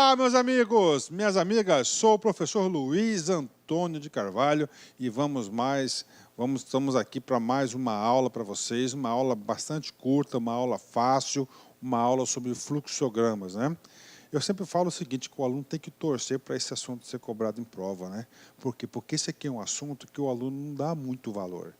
Olá, meus amigos, minhas amigas, sou o professor Luiz Antônio de Carvalho e estamos aqui para mais uma aula para vocês, uma aula bastante curta, uma aula fácil, uma aula sobre fluxogramas, né? Eu sempre falo o seguinte, que o aluno tem que torcer para esse assunto ser cobrado em prova, né? Por quê? Porque esse aqui é um assunto que o aluno não dá muito valor.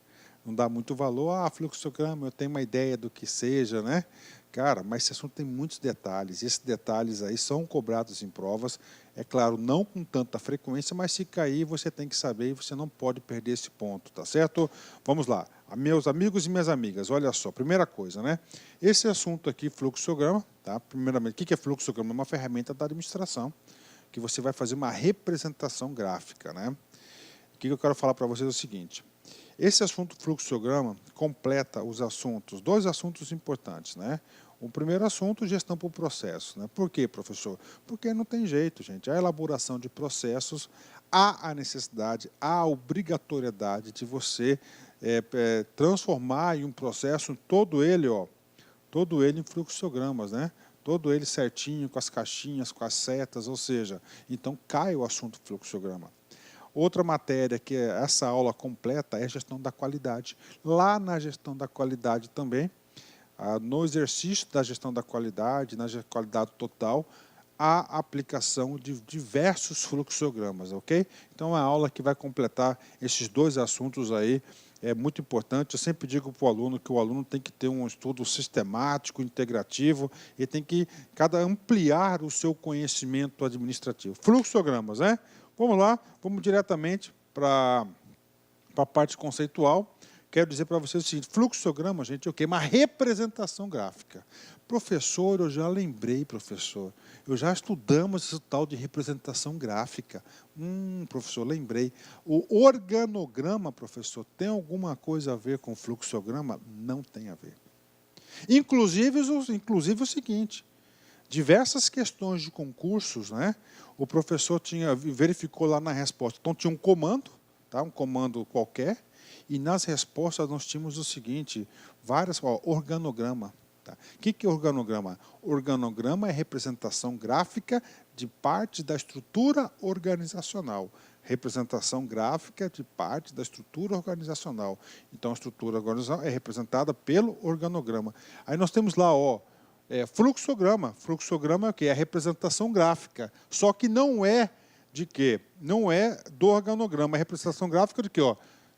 Não dá muito valor, fluxograma, eu tenho uma ideia do que seja, né? Cara, mas esse assunto tem muitos detalhes, e esses detalhes aí são cobrados em provas, é claro, não com tanta frequência, mas se cair você tem que saber e você não pode perder esse ponto, tá certo? Vamos lá, meus amigos e minhas amigas, olha só, primeira coisa, né? Esse assunto aqui, fluxograma, tá? Primeiramente, o que é fluxograma? É uma ferramenta da administração, que você vai fazer uma representação gráfica, né? O que eu quero falar para vocês é o seguinte, esse assunto fluxograma completa os assuntos, dois assuntos importantes, né? O primeiro assunto, gestão por processo, né? Por quê, professor? Porque não tem jeito, gente. A elaboração de processos, há a necessidade, há a obrigatoriedade de você transformar em um processo todo ele em fluxogramas, né? Todo ele certinho, com as caixinhas, com as setas, ou seja, então cai o assunto fluxograma. Outra matéria que essa aula completa é a gestão da qualidade. Lá na gestão da qualidade também, no exercício da gestão da qualidade, na qualidade total, a aplicação de diversos fluxogramas, ok? Então, é uma aula que vai completar esses dois assuntos aí, é muito importante. Eu sempre digo para o aluno que o aluno tem que ter um estudo sistemático, integrativo, e tem que ampliar o seu conhecimento administrativo. Fluxogramas, né? Vamos lá, vamos diretamente para a parte conceitual. Quero dizer para vocês o seguinte, fluxograma, gente, é o quê? Uma representação gráfica. Professor, eu já lembrei, professor, eu já estudamos esse tal de representação gráfica. Professor, lembrei. O organograma, professor, tem alguma coisa a ver com fluxograma? Não tem a ver. Inclusive o seguinte, diversas questões de concursos, né? O professor verificou lá na resposta. Então, tinha um comando, tá? Um comando qualquer, e nas respostas nós tínhamos o seguinte, organograma. Tá? O que é organograma? Organograma é representação gráfica de parte da estrutura organizacional. Representação gráfica de parte da estrutura organizacional. Então, a estrutura organizacional é representada pelo organograma. Aí nós temos lá, fluxograma. Fluxograma é o quê? É a representação gráfica. Só que não é de quê? Não é do organograma. É a representação gráfica de quê?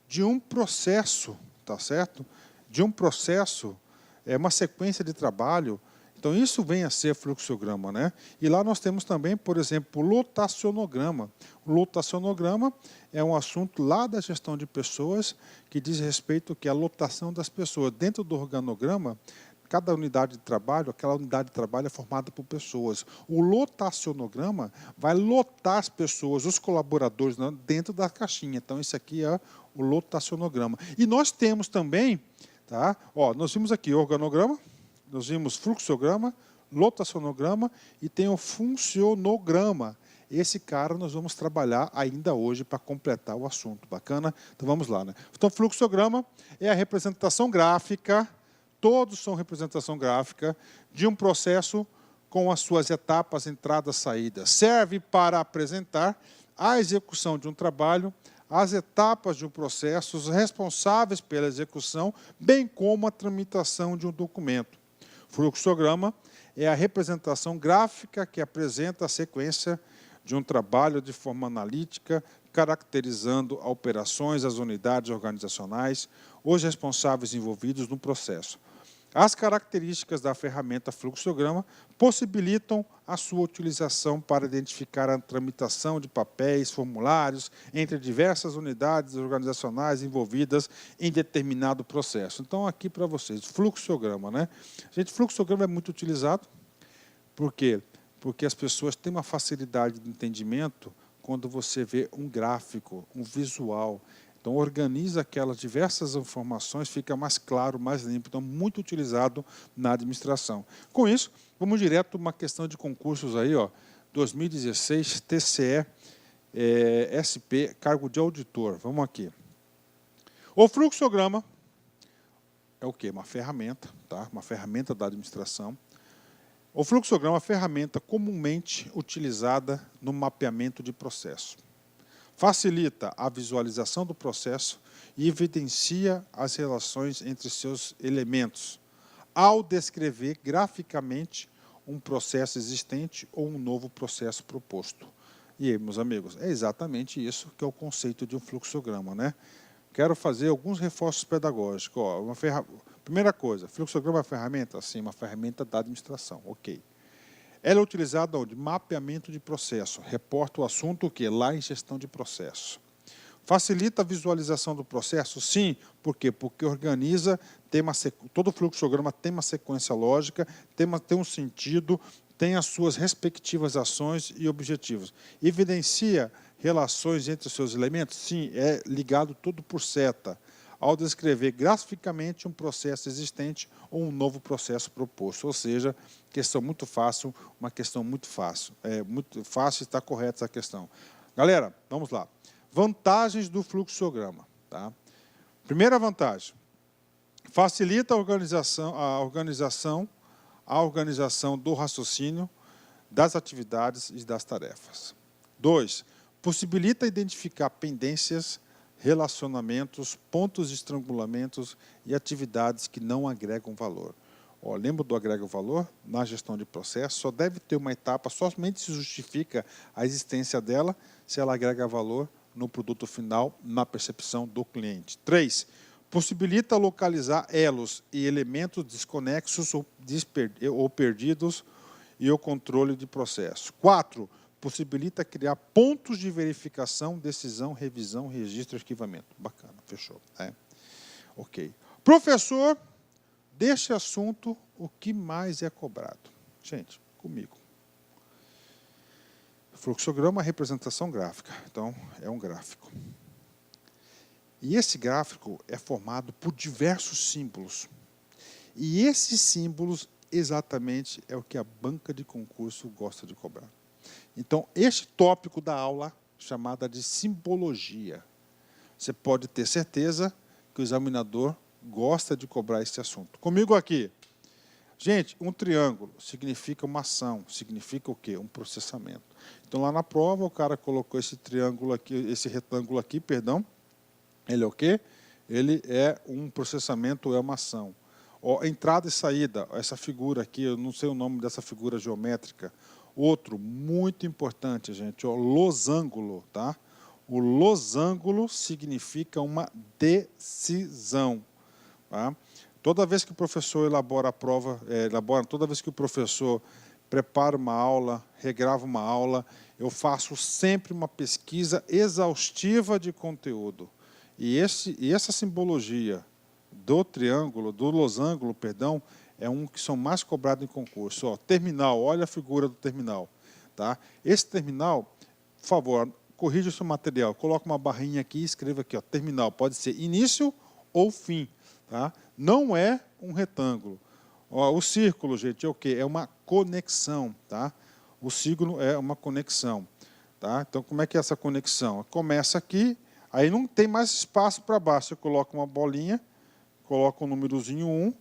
De um processo, tá certo? De um processo, é uma sequência de trabalho. Então, isso vem a ser fluxograma, né? E lá nós temos também, por exemplo, o lotacionograma. O lotacionograma é um assunto lá da gestão de pessoas que diz respeito à lotação das pessoas. Dentro do organograma, cada unidade de trabalho, aquela unidade de trabalho é formada por pessoas. O lotacionograma vai lotar as pessoas, os colaboradores, dentro da caixinha. Então, esse aqui é o lotacionograma. E nós temos também, tá? Nós vimos aqui organograma, nós vimos fluxograma, lotacionograma e tem o funcionograma. Esse cara nós vamos trabalhar ainda hoje para completar o assunto. Bacana? Então, vamos lá, né? Então, fluxograma é a representação gráfica, todos são representação gráfica de um processo com as suas etapas, entradas, saídas. Serve para apresentar a execução de um trabalho, as etapas de um processo, os responsáveis pela execução, bem como a tramitação de um documento. Fluxograma é a representação gráfica que apresenta a sequência de um trabalho de forma analítica, caracterizando operações, as unidades organizacionais, os responsáveis envolvidos no processo. As características da ferramenta fluxograma possibilitam a sua utilização para identificar a tramitação de papéis, formulários, entre diversas unidades organizacionais envolvidas em determinado processo. Então, aqui para vocês, fluxograma, né? Gente, fluxograma é muito utilizado. Por quê? Porque as pessoas têm uma facilidade de entendimento quando você vê um gráfico, um visual. Então, organiza aquelas diversas informações, fica mais claro, mais limpo. Então, muito utilizado na administração. Com isso, vamos direto a uma questão de concursos aí, 2016, TCE, SP, cargo de auditor. Vamos aqui. O fluxograma é o quê? Uma ferramenta, tá? Uma ferramenta da administração, O fluxograma é uma ferramenta comumente utilizada no mapeamento de processo. Facilita a visualização do processo e evidencia as relações entre seus elementos, ao descrever graficamente um processo existente ou um novo processo proposto. E aí, meus amigos, é exatamente isso que é o conceito de um fluxograma, né? Quero fazer alguns reforços pedagógicos. Ó, primeira coisa, fluxograma é uma ferramenta? Sim, uma ferramenta da administração, ok. Ela é utilizada onde? Mapeamento de processo. Reporta o assunto o quê? Lá em gestão de processo. Facilita a visualização do processo? Sim. Por quê? Porque organiza, todo fluxograma tem uma sequência lógica, tem um sentido, tem as suas respectivas ações e objetivos. Evidencia relações entre os seus elementos? Sim, é ligado tudo por seta, ao descrever graficamente um processo existente ou um novo processo proposto. Ou seja, questão muito fácil, uma questão muito fácil. É muito fácil, está correta essa questão. Galera, vamos lá. Vantagens do fluxograma. Tá? Primeira vantagem, facilita a organização do raciocínio, das atividades e das tarefas. 2. Possibilita identificar pendências, relacionamentos, pontos de estrangulamentos e atividades que não agregam valor. Ó, lembra do agrega valor? Na gestão de processo, só deve ter uma etapa, somente se justifica a existência dela, se ela agrega valor no produto final, na percepção do cliente. 3. Possibilita localizar elos e elementos desconexos ou perdidos e o controle de processo. 4. Possibilita criar pontos de verificação, decisão, revisão, registro e arquivamento. Bacana, fechou. Ok. Professor, deste assunto, o que mais é cobrado? Gente, comigo. Fluxograma é representação gráfica, então é um gráfico. E esse gráfico é formado por diversos símbolos. E esses símbolos, exatamente, é o que a banca de concurso gosta de cobrar. Então, este tópico da aula, chamada de simbologia, você pode ter certeza que o examinador gosta de cobrar esse assunto. Comigo aqui. Gente, um triângulo significa uma ação, significa o quê? Um processamento. Então, lá na prova, o cara colocou esse triângulo aqui, esse retângulo aqui, perdão, ele é o quê? Ele é um processamento, é uma ação. Ó, entrada e saída, essa figura aqui, eu não sei o nome dessa figura geométrica. Outro, muito importante, gente, ó, losango, tá? O losango significa uma decisão, tá? Toda vez que o professor elabora a prova, toda vez que o professor prepara uma aula, regrava uma aula, eu faço sempre uma pesquisa exaustiva de conteúdo. E essa simbologia do triângulo, do losango, perdão, é um que são mais cobrados em concurso. Ó, terminal, olha a figura do terminal. Tá? Esse terminal, por favor, corrija o seu material, coloca uma barrinha aqui e escreva aqui, ó, terminal, pode ser início ou fim. Tá? Não é um retângulo. Ó, o círculo, gente, é o quê? É uma conexão. Tá? O signo é uma conexão. Tá? Então, como é que é essa conexão? Começa aqui, aí não tem mais espaço para baixo. Você coloca uma bolinha, coloca o númerozinho 1,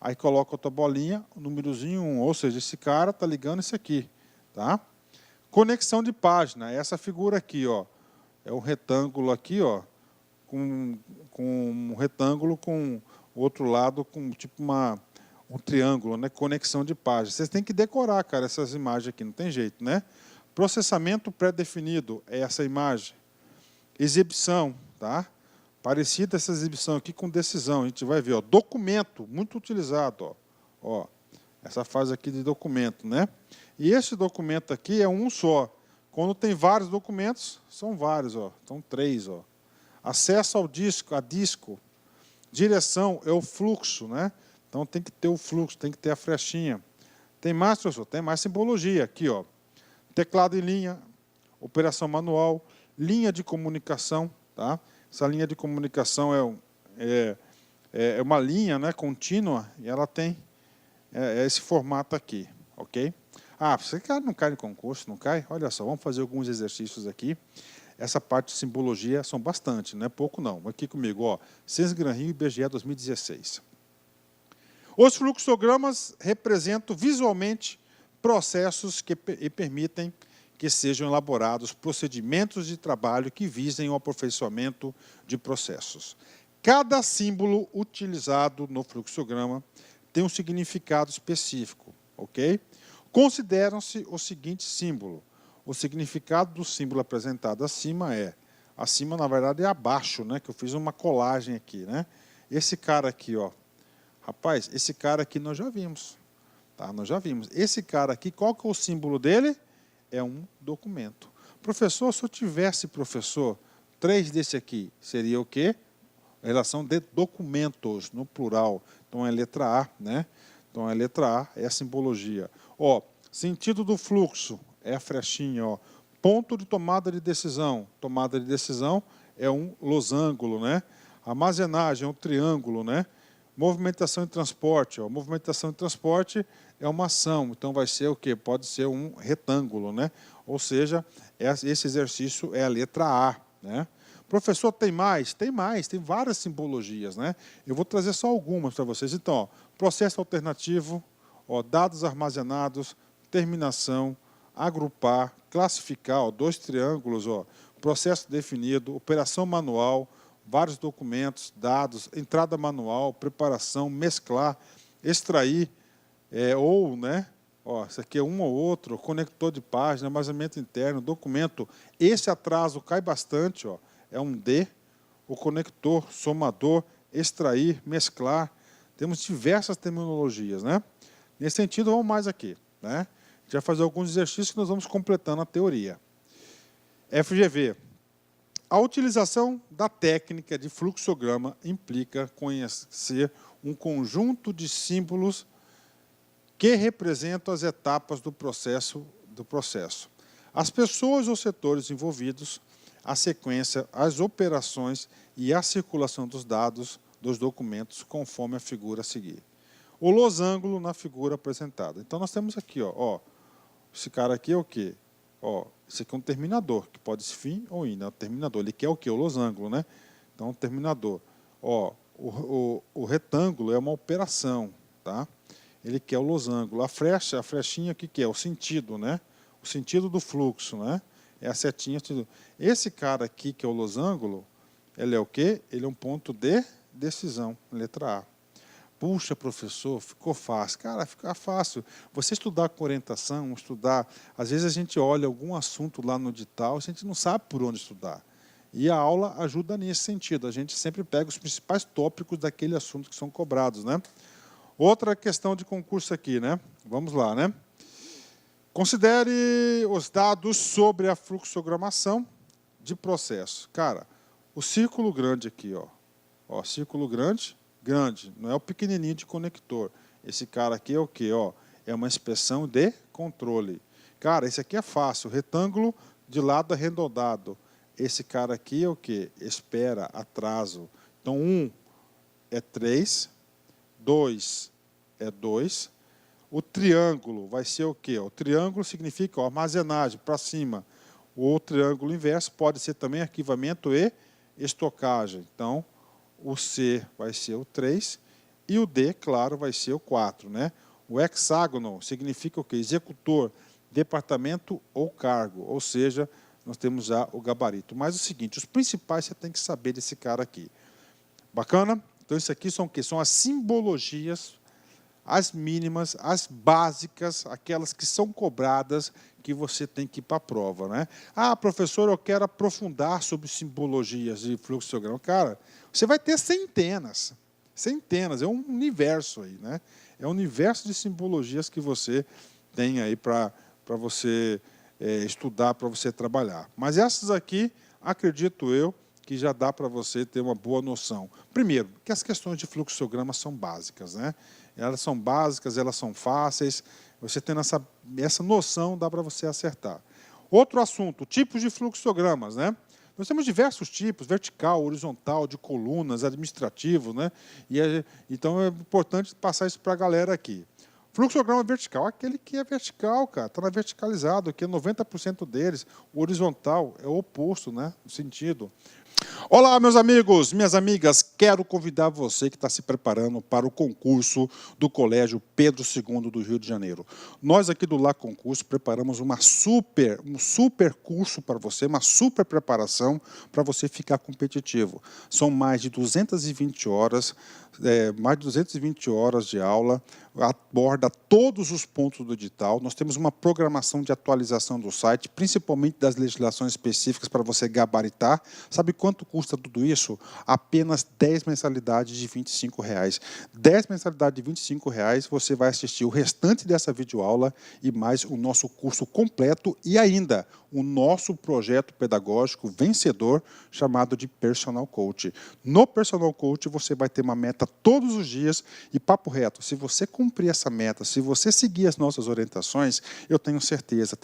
aí coloca outra bolinha, o númerozinho 1. Ou seja, esse cara está ligando isso aqui. Tá? Conexão de página, essa figura aqui, ó, é um retângulo aqui, ó, com um retângulo com o outro lado com tipo um triângulo, né? Conexão de página. Vocês têm que decorar, cara, essas imagens aqui, não tem jeito, né? Processamento pré-definido é essa imagem. Exibição, tá? Parecida essa exibição aqui com decisão, a gente vai ver, ó, documento, muito utilizado, ó, essa fase aqui de documento, né? E esse documento aqui é um só. Quando tem vários documentos, são vários, ó, são 3, ó. Acesso ao disco, a disco. Direção é o fluxo, né? Então tem que ter o fluxo, tem que ter a flechinha. Tem mais, professor? Tem mais simbologia aqui, ó. Teclado em linha, operação manual, linha de comunicação, tá? Essa linha de comunicação é uma linha, né, contínua e ela tem esse formato aqui, ok? Ah, você não cai no concurso, não cai? Olha só, vamos fazer alguns exercícios aqui. Essa parte de simbologia são bastante, não é pouco não. Aqui comigo, ó, Ciências Gran Rio e IBGE 2016. Os fluxogramas representam visualmente processos e permitem que sejam elaborados procedimentos de trabalho que visem o aperfeiçoamento de processos. Cada símbolo utilizado no fluxograma tem um significado específico, ok? Consideram-se o seguinte símbolo. O significado do símbolo apresentado acima é, acima na verdade é abaixo, né? Que eu fiz uma colagem aqui, né? Esse cara aqui, ó, rapaz, esse cara aqui nós já vimos, tá? Nós já vimos. Esse cara aqui, qual que é o símbolo dele? É um documento. Professor, se eu tivesse, professor, 3 desse aqui, seria o quê? A relação de documentos, no plural. Então, é letra A, né? Então, é letra A, é a simbologia. Ó, sentido do fluxo, é a flechinha, ó. Ponto de tomada de decisão. Tomada de decisão é um losango, né? Armazenagem é um triângulo, né? Movimentação e transporte, ó. Movimentação e transporte é uma ação, então vai ser o quê? Pode ser um retângulo, né? Ou seja, esse exercício é a letra A, né? Professor, tem mais? Tem mais, tem várias simbologias, né? Eu vou trazer só algumas para vocês. Então, ó, processo alternativo, ó, dados armazenados, terminação, agrupar, classificar, ó, 2 triângulos, ó, processo definido, operação manual, vários documentos, dados, entrada manual, preparação, mesclar, extrair, ou, né? Ó, isso aqui é um ou outro, conector de página, armazenamento interno, documento. Esse atraso cai bastante, ó. É um D, o conector, somador, extrair, mesclar. Temos diversas terminologias, né? Nesse sentido, vamos mais aqui, né? A gente vai fazer alguns exercícios que nós vamos completando a teoria. FGV. A utilização da técnica de fluxograma implica conhecer um conjunto de símbolos que representam as etapas do processo. As pessoas ou setores envolvidos, a sequência, as operações e a circulação dos dados dos documentos, conforme a figura a seguir. O losango na figura apresentada. Então, nós temos aqui, ó, esse cara aqui é o quê? Ó, esse aqui é um terminador, que pode ser fim ou in, né? O terminador, ele quer o quê? O losango, né? Então, o terminador. Ó, o retângulo é uma operação, tá? Ele quer o losango. A flechinha, o que é? O sentido, né? O sentido do fluxo, né? É a setinha. Esse cara aqui, que é o losango, ele é o quê? Ele é um ponto de decisão, letra A. Puxa, professor, ficou fácil. Cara, fica fácil. Você estudar com orientação, estudar... Às vezes a gente olha algum assunto lá no edital, a gente não sabe por onde estudar. E a aula ajuda nesse sentido. A gente sempre pega os principais tópicos daquele assunto que são cobrados, né? Outra questão de concurso aqui, né? Vamos lá, né? Considere os dados sobre a fluxogramação de processo. Cara, o círculo grande aqui, ó, círculo grande, não é o pequenininho de conector. Esse cara aqui é o quê? Ó, é uma inspeção de controle. Cara, esse aqui é fácil, retângulo de lado arredondado. Esse cara aqui é o quê? Espera, atraso. Então, 1 é 3, 2 é 2. O triângulo vai ser o quê? O triângulo significa armazenagem para cima. O triângulo inverso pode ser também arquivamento e estocagem. Então, o C vai ser o 3 e o D, claro, vai ser o 4. Né? O hexágono significa o quê? Executor, departamento ou cargo. Ou seja, nós temos já o gabarito. Mas é o seguinte, os principais você tem que saber desse cara aqui. Bacana? Então, isso aqui são o quê? São as simbologias, as mínimas, as básicas, aquelas que são cobradas, que você tem que ir para a prova, né? Ah, professor, eu quero aprofundar sobre simbologias de fluxograma. Cara, você vai ter centenas, é um universo aí, né? É um universo de simbologias que você tem aí para você estudar, para você trabalhar. Mas essas aqui, acredito eu, que já dá para você ter uma boa noção. Primeiro, que as questões de fluxograma são básicas, né? Elas são básicas, elas são fáceis. Você tendo essa noção, dá para você acertar. Outro assunto, tipos de fluxogramas, né? Nós temos diversos tipos, vertical, horizontal, de colunas, administrativo, né? Então é importante passar isso para a galera aqui. Fluxograma vertical, aquele que é vertical, cara, está verticalizado, que é 90% deles. O horizontal é o oposto, né? No sentido. Olá, meus amigos, minhas amigas, quero convidar você que está se preparando para o concurso do Colégio Pedro II do Rio de Janeiro. Nós aqui do Lá Concurso preparamos um super curso para você, uma super preparação para você ficar competitivo. São mais de 220 horas, de aula, aborda todos os pontos do edital. Nós temos uma programação de atualização do site, principalmente das legislações específicas para você gabaritar. Sabe quanto custa tudo isso? Apenas 10 mensalidades de R$ 25. 10 mensalidades de R$ 25, você vai assistir o restante dessa videoaula e mais o nosso curso completo e ainda o nosso projeto pedagógico vencedor chamado de Personal Coach. No Personal Coach você vai ter uma meta todos os dias e papo reto, se você cumprir essa meta, se você seguir as nossas orientações, eu tenho certeza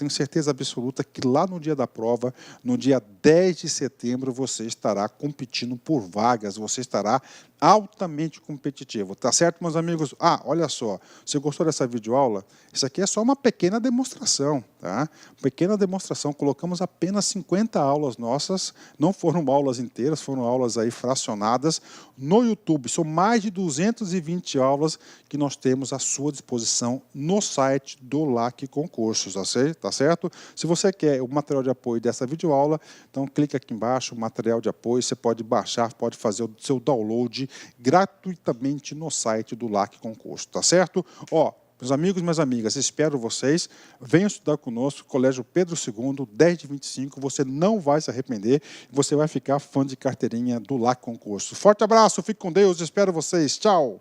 absoluta que lá no dia da prova, no dia 10 de setembro, você estará competindo por vagas, você estará altamente competitivo, tá certo, meus amigos? Olha só, você gostou dessa videoaula? Isso aqui é só uma pequena demonstração, tá? Pequena demonstração, colocamos apenas 50 aulas nossas, não foram aulas inteiras, foram aulas aí fracionadas no YouTube, são mais de 220 aulas que nós temos à sua disposição no site do LAC Concursos, tá certo? Se você quer o material de apoio dessa videoaula, então clica aqui embaixo, material de apoio, você pode baixar, pode fazer o seu download gratuitamente no site do LAC Concurso, tá certo? Meus amigos e minhas amigas, espero vocês, venham estudar conosco, Colégio Pedro II, 10 de 25, você não vai se arrepender, você vai ficar fã de carteirinha do LAC Concurso. Forte abraço, fique com Deus, espero vocês, tchau!